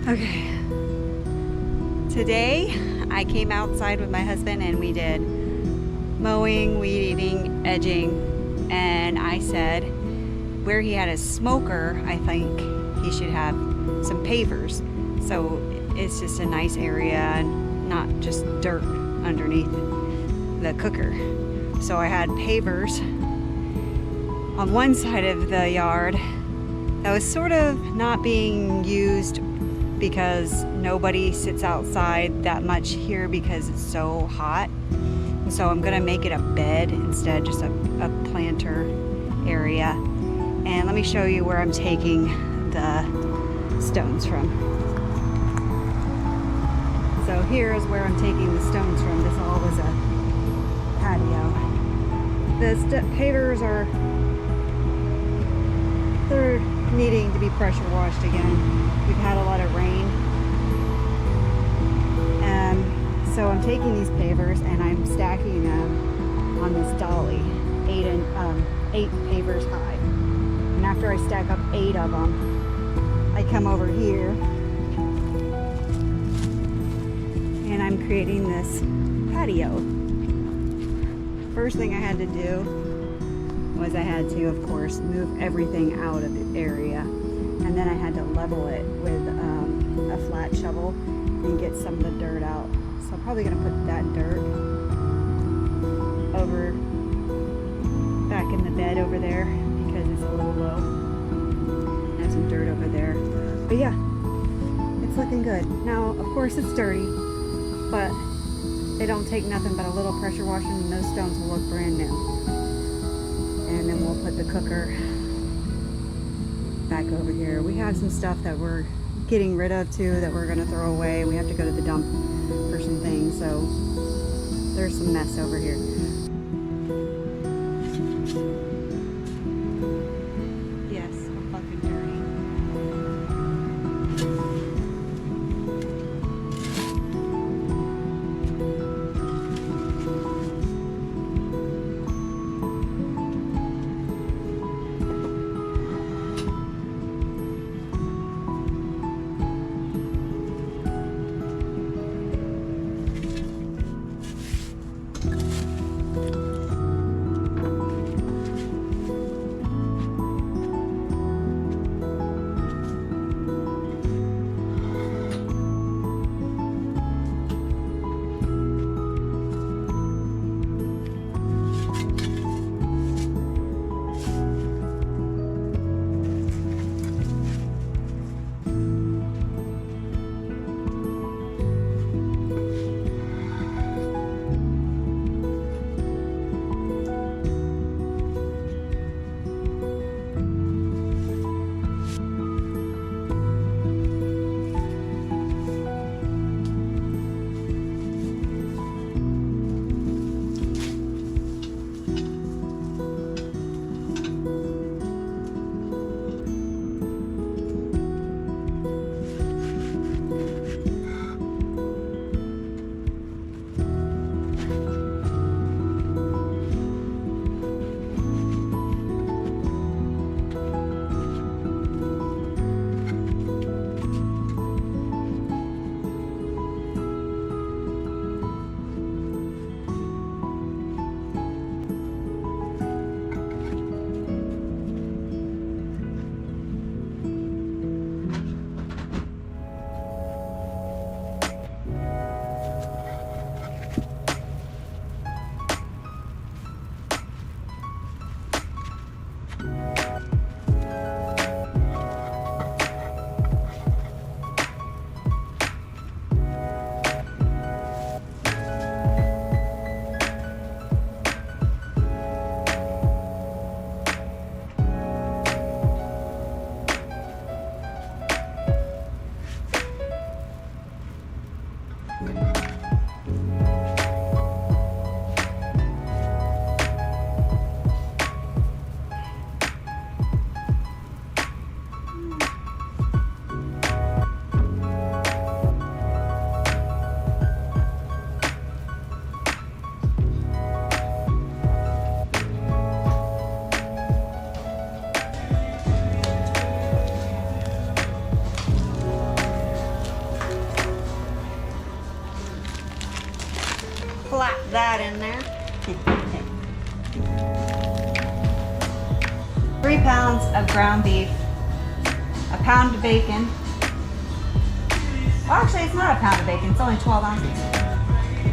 Okay. Today I came outside with my husband and we did mowing, weed eating, edging, and I said where he had a smoker, I think he should have some pavers. So it's just a nice area and not just dirt underneath the cooker. So I had pavers on one side of the yard that was sort of not being used because nobody sits outside that much here because it's so hot. So I'm gonna make it a bed instead, just a planter area. And let me show you where I'm taking the stones from. So here is where I'm taking the stones from. This all was a patio. The pavers they're needing to be pressure washed again. We've had a lot of rain. So I'm taking these pavers and I'm stacking them on this dolly, 8 pavers high. And after I stack up 8 of them, I come over here and I'm creating this patio. First thing I had to do was I had to, of course, move everything out of the area. And then I had to level it with a flat shovel and get some of the dirt out. So I'm probably gonna put that dirt over back in the bed over there because it's a little low. I have some dirt over there. But yeah, it's looking good. Now, of course it's dirty, but they don't take nothing but a little pressure washing and those stones will look brand new. And then we'll put the cooker back over here. We have some stuff that we're getting rid of too that we're gonna throw away. We have to go to the dump for some things, so there's some mess over here. Yes, I'm fucking dirty. that in there. 3 pounds of ground beef, a pound of bacon. Well, actually, it's not a pound of bacon, it's only 12 ounces.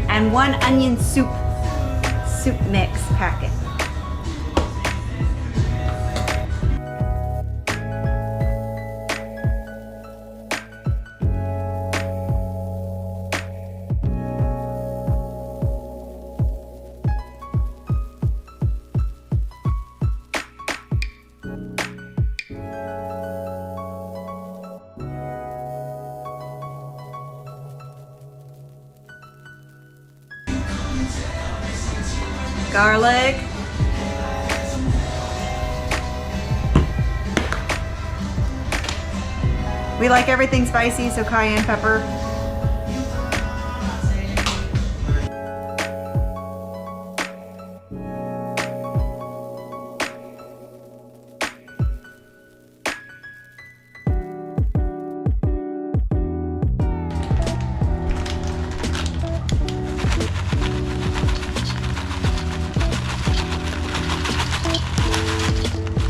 And 1 onion soup mix packet. Garlic. We like everything spicy, so cayenne pepper.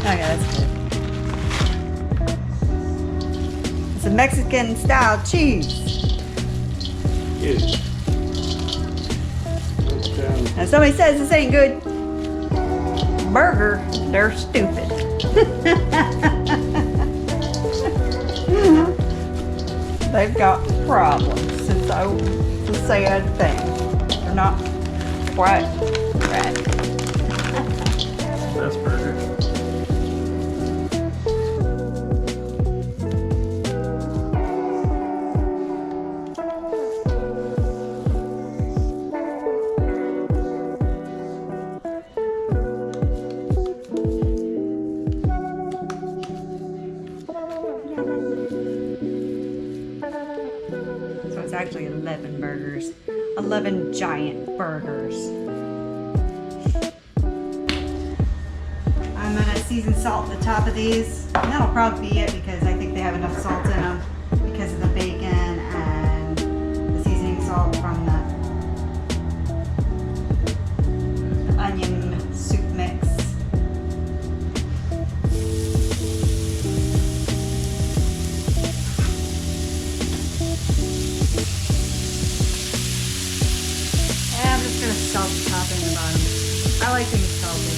Okay, that's good. It's a Mexican style cheese. Yes. And somebody says this ain't good burger, they're stupid. They've got problems. It's a sad thing. They're not quite right. That's burger. So it's actually 11 burgers. 11 giant burgers. I'm gonna season salt the top of these. And that'll probably be it because I think they have enough salt in them because of the bacon and the seasoning salt from the onion soup mix. And I'm just gonna salt the top and the bottom. I like things salted.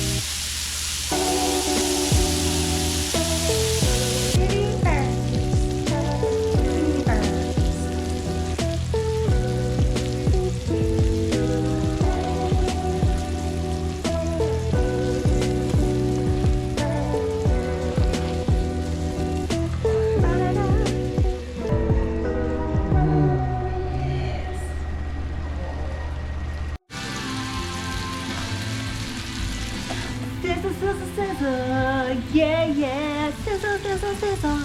Sizzle, sizzle, sizzle, yeah, yeah, sizzle, sizzle, sizzle.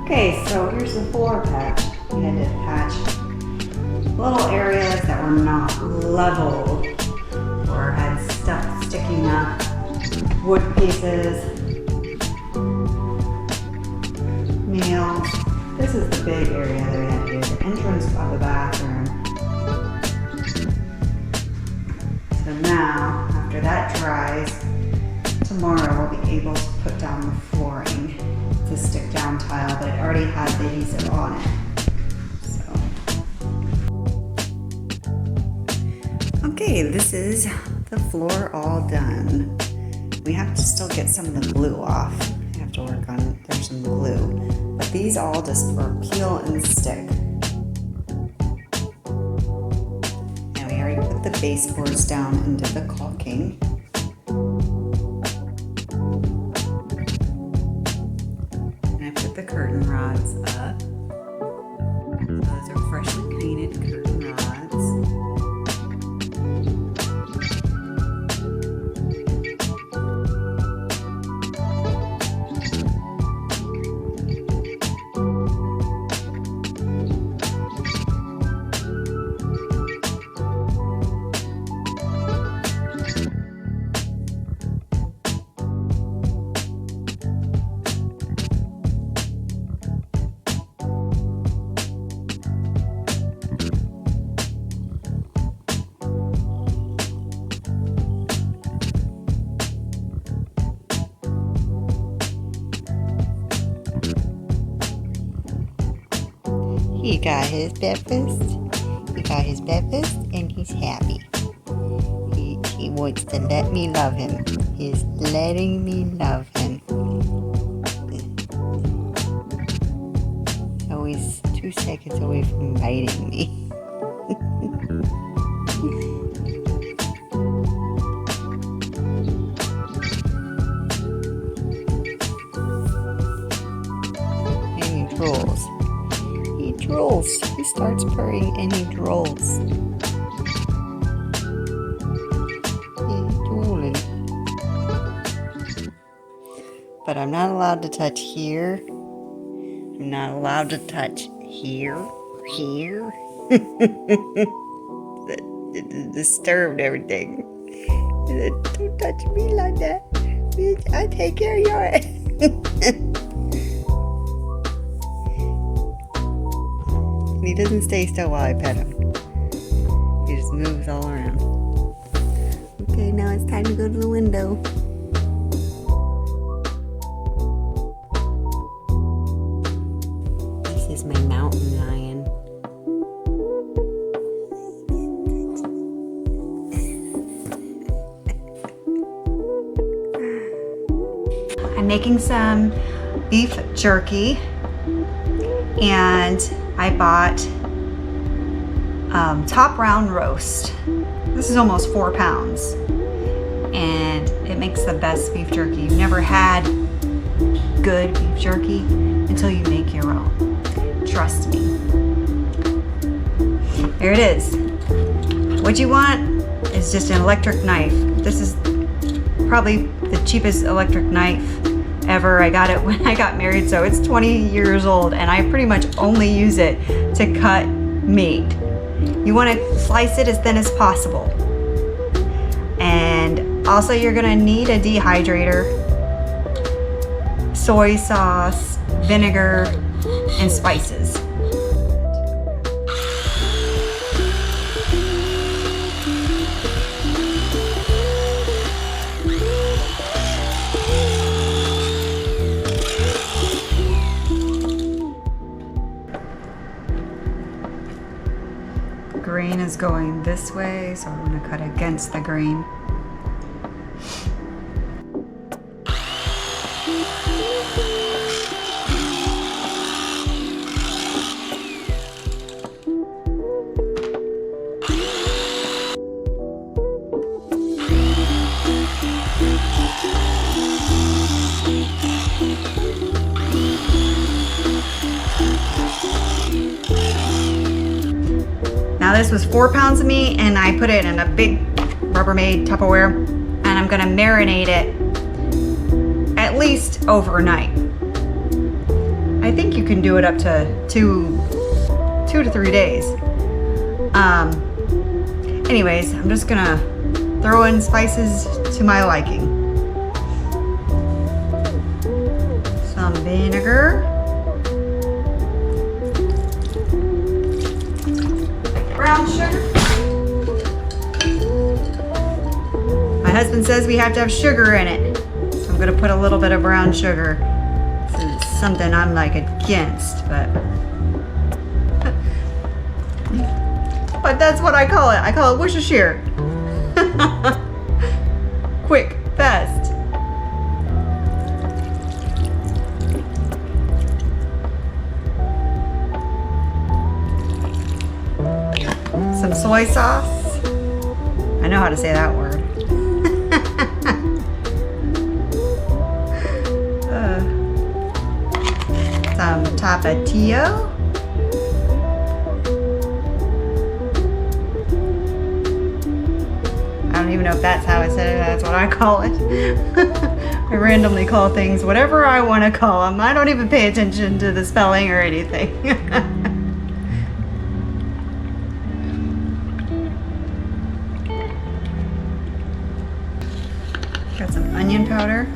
Okay, so here's the floor patch. We had to patch little areas that were not leveled or had stuff sticking up, wood pieces, nails. This is the big area that we had to do, the entrance of the bathroom. So now, after that dries, tomorrow we'll be able to put down the flooring. It's a stick down tile, but it already had the adhesive on it. Okay, this is the floor all done. We have to still get some of the glue off. I have to work on it. There's some glue. But these all just are peel and stick. And we already put the baseboards down and did the caulking. And I put the curtain rods up. Those are freshly painted curtain rods. got his breakfast. He got his breakfast and he's happy. He wants to let me love him. He's letting me love him. So he's 2 seconds away from biting me. And he drools. He drools. He starts purring and he drools. But I'm not allowed to touch here. I'm not allowed to touch here. It disturbed everything. Don't touch me like that. Bitch, I take care of your ass. He doesn't stay still while I pet him. He just moves all around. Okay, now it's time to go to the window. This is my mountain lion. I'm making some beef jerky, and I bought top round roast. This is almost 4 pounds, and it makes the best beef jerky. You've never had good beef jerky until you make your own. Trust me. There it is. What you want is just an electric knife. This is probably the cheapest electric knife ever. I got it when I got married, so it's 20 years old, and I pretty much only use it to cut meat. You want to slice it as thin as possible. And also you're gonna need a dehydrator, soy sauce, vinegar, and spices. Grain is going this way, so I'm going to cut against the grain. Now this was 4 pounds of meat, and I put it in a big Rubbermaid Tupperware, and I'm gonna marinate it at least overnight. I think you can do it up to two to 3 days. Anyways, I'm just gonna throw in spices to my liking. Some vinegar. Brown sugar. My husband says we have to have sugar in it, so I'm gonna put a little bit of brown sugar. This is something I'm like against, but that's what I call it. I call it Worcestershire. Quick, fast. Some soy sauce. I know how to say that word. Some tapatio. I don't even know if that's how I said it. That's what I call it. I randomly call things whatever I want to call them. I don't even pay attention to the spelling or anything. Got some onion powder,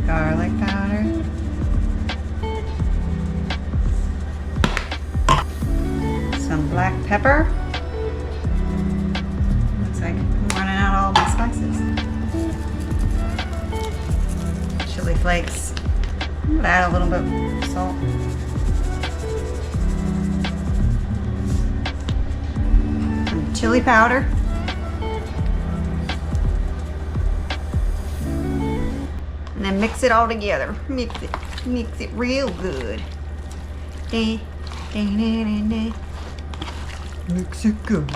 garlic powder, some black pepper. Looks like I'm running out of all my spices. Chili flakes. I'm gonna add a little bit of salt. Some chili powder. And then mix it all together. Mix it real good. Mix it good.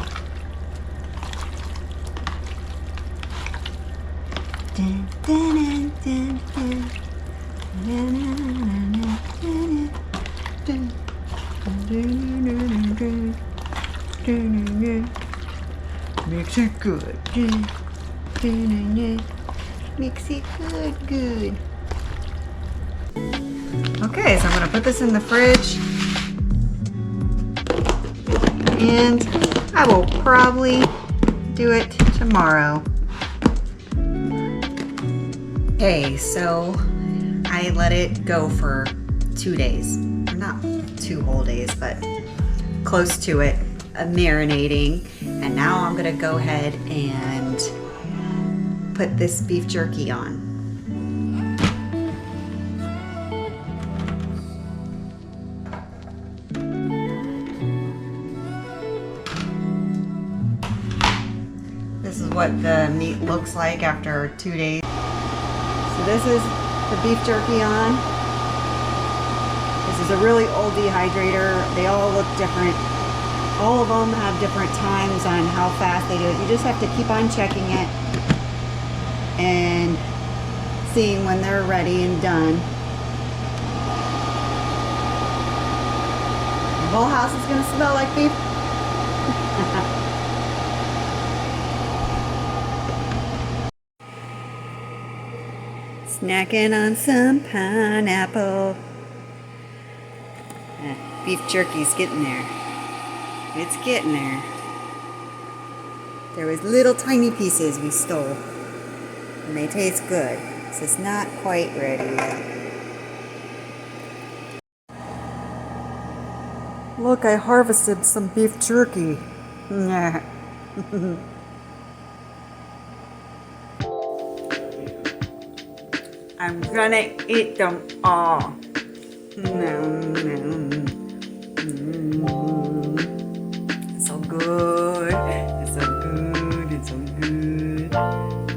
Dun, dun, dun, dun, dun. Mix it good. Mix it good. Okay, so I'm gonna put this in the fridge, and I will probably do it tomorrow. Okay, so I let it go for 2 days. Not 2 whole days, but close to it, marinating. And now I'm gonna go ahead and put this beef jerky on. This is what the meat looks like after 2 days. So this is the beef jerky on. This is a really old dehydrator. They all look different. All of them have different times on how fast they do it. You just have to keep on checking it and seeing when they're ready and done. The whole house is gonna smell like beef. Snacking on some pineapple. Beef jerky's getting there. It's getting there. There was little tiny pieces we stole. And they taste good. It's just not quite ready yet. Look, I harvested some beef jerky. I'm gonna eat them all. It's so good. It's so good. It's so good.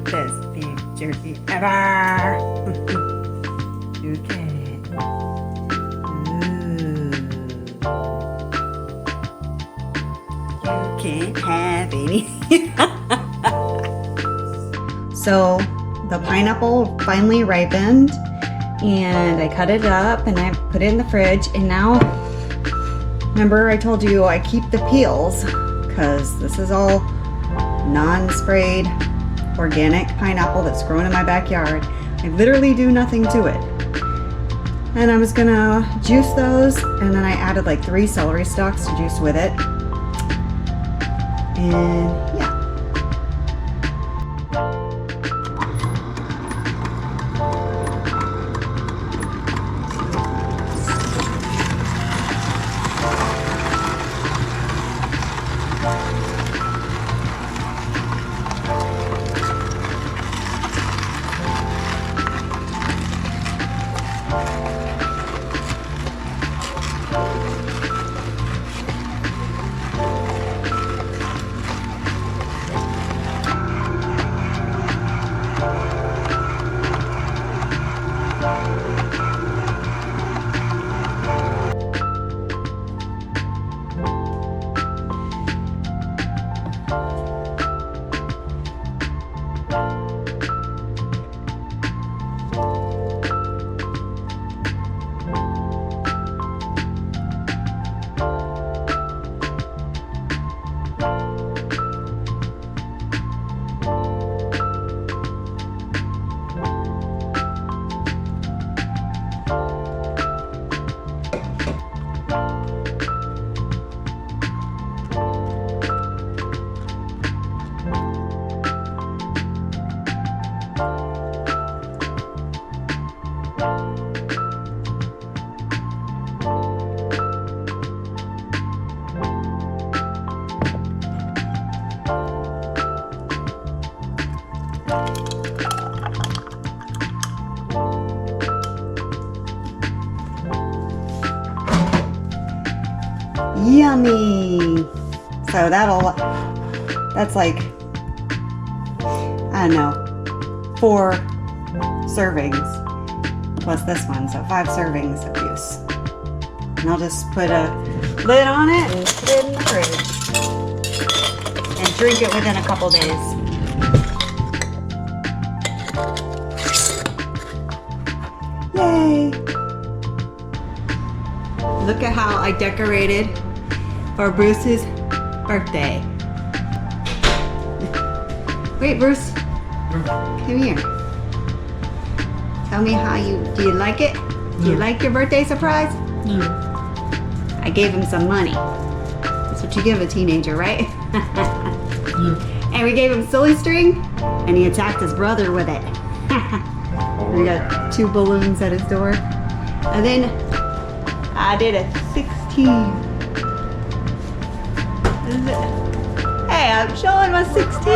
Best beef jerky ever. Look at it. You can't have any. So the pineapple finally ripened, and I cut it up and I put it in the fridge. And now, remember I told you I keep the peels because this is all non-sprayed organic pineapple that's grown in my backyard. I literally do nothing to it. And I was gonna juice those, and then I added like 3 celery stalks to juice with it. And yeah. Yummy. So that's like, I don't know, 4 servings plus this one, so 5 servings of juice. And I'll just put a lid on it and put it in the fridge and drink it within a couple days. Yay! Look at how I decorated for Bruce's birthday. Wait, Bruce, come here. Tell me do you like it? Do you like your birthday surprise? Yeah. I gave him some money. That's what you give a teenager, right? Yeah. And we gave him silly string, and he attacked his brother with it. We got 2 balloons at his door. And then I did a 16. Hey, I'm showing my 16.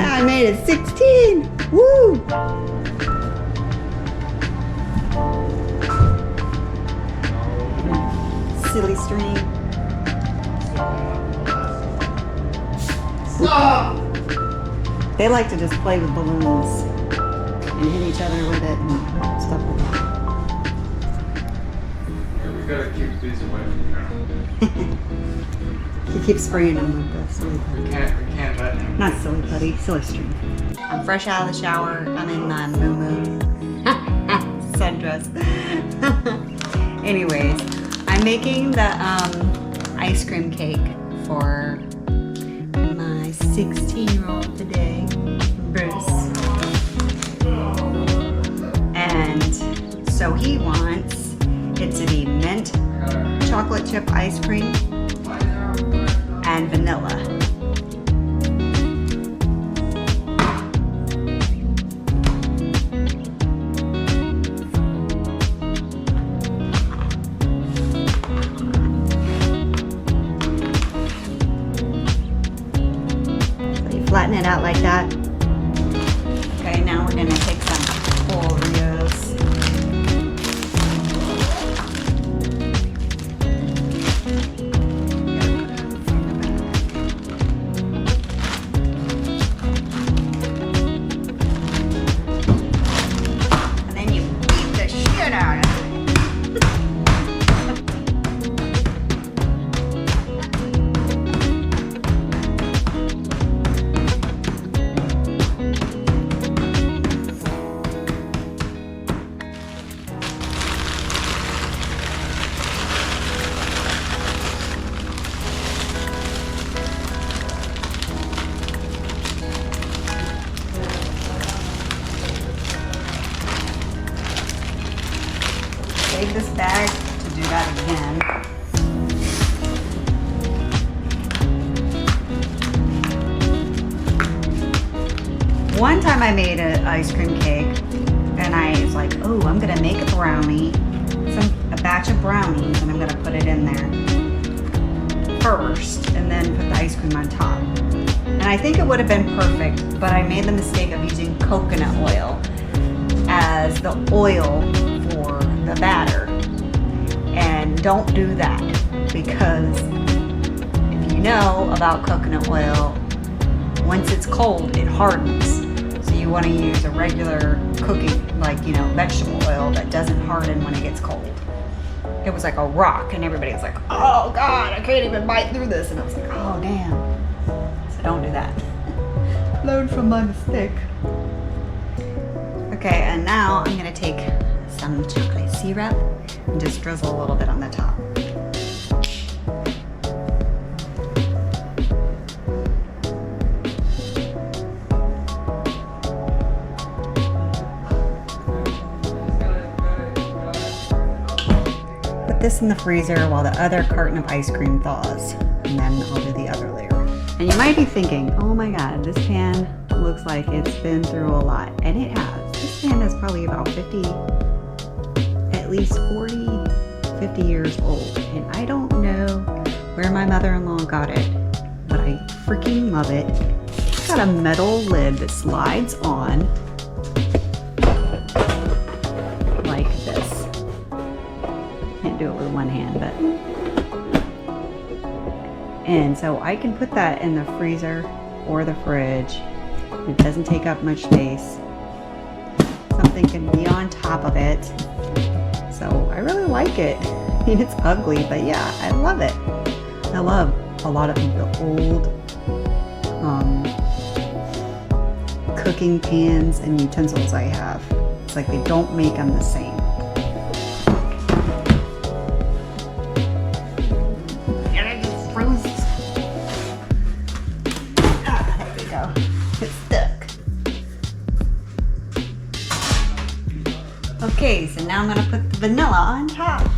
I made it 16. Woo! Silly string. Stop! They like to just play with balloons and hit each other with it and stuff like that. Yeah, we gotta keep these away from here. He keeps spraying them with the silly putty. We can't let him. Not silly putty, silly string. I'm fresh out of the shower. I'm in my moo-moo sundress. Anyways, I'm making the ice cream cake for my 16-year-old today, Bruce. And so he wants it to be mint chocolate chip ice cream and vanilla. Flatten it out like that. Okay, now we're gonna take some Oreos. And then you beat the shit out of it. Save this bag to do that again. One time I made an ice cream cake and I was like, oh, I'm gonna make a brownie, a batch of brownies, and I'm gonna put it in there first and then put the ice cream on top. And I think it would have been perfect, but I made the mistake of using coconut oil as the oil for the batter. And don't do that, because if you know about coconut oil, once it's cold, it hardens. So you want to use a regular cooking, like, vegetable oil that doesn't harden when it gets cold. It was like a rock, and everybody was like, oh God, I can't even bite through this. And I was like, oh damn. So don't do that. Learn from my mistake. Okay, and now I'm gonna take some chocolate syrup and just drizzle a little bit on the top. Put this in the freezer while the other carton of ice cream thaws, and then I'll do the other layer. And you might be thinking, oh my God, this pan looks like it's been through a lot, and it has. This pan is probably about 50, at least 40, 50 years old, and I don't know where my mother-in-law got it, but I freaking love it. It's got a metal lid that slides on like this. do it with one hand, but. And so I can put that in the freezer or the fridge. It doesn't take up much space. Something can be on top of it. So I really like it. I mean, it's ugly, but yeah, I love it. I love a lot of the old cooking pans and utensils I have. It's like they don't make them the same. And I just froze. Ah, there we go. It's stuck. Okay, so now I'm gonna put the vanilla on top.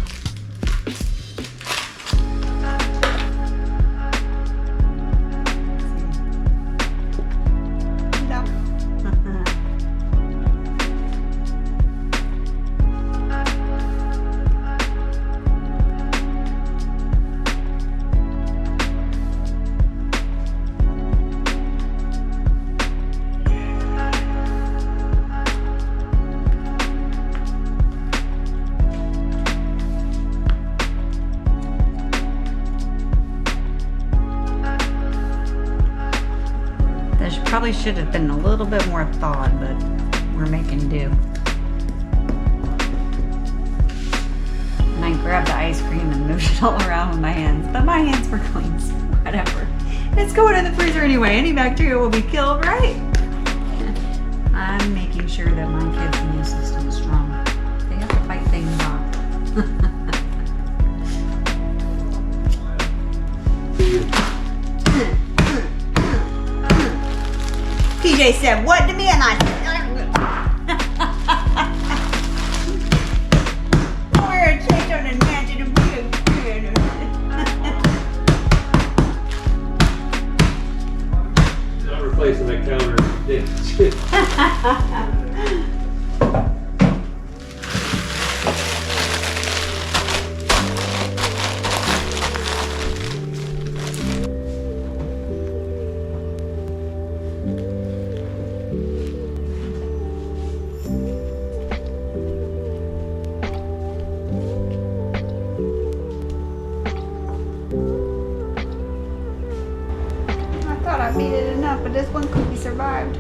Probably should have been a little bit more thawed, but we're making do. And I grabbed the ice cream and moved it all around with my hands, but my hands were clean, so whatever. It's going in the freezer anyway. Any bacteria will be killed, right? I'm making sure that my kids' immune system is strong. They have to fight things off. PJ said, what to me? And I said, we're a change on a magic of Not replacing that counter. I thought I made it enough, but this one cookie survived.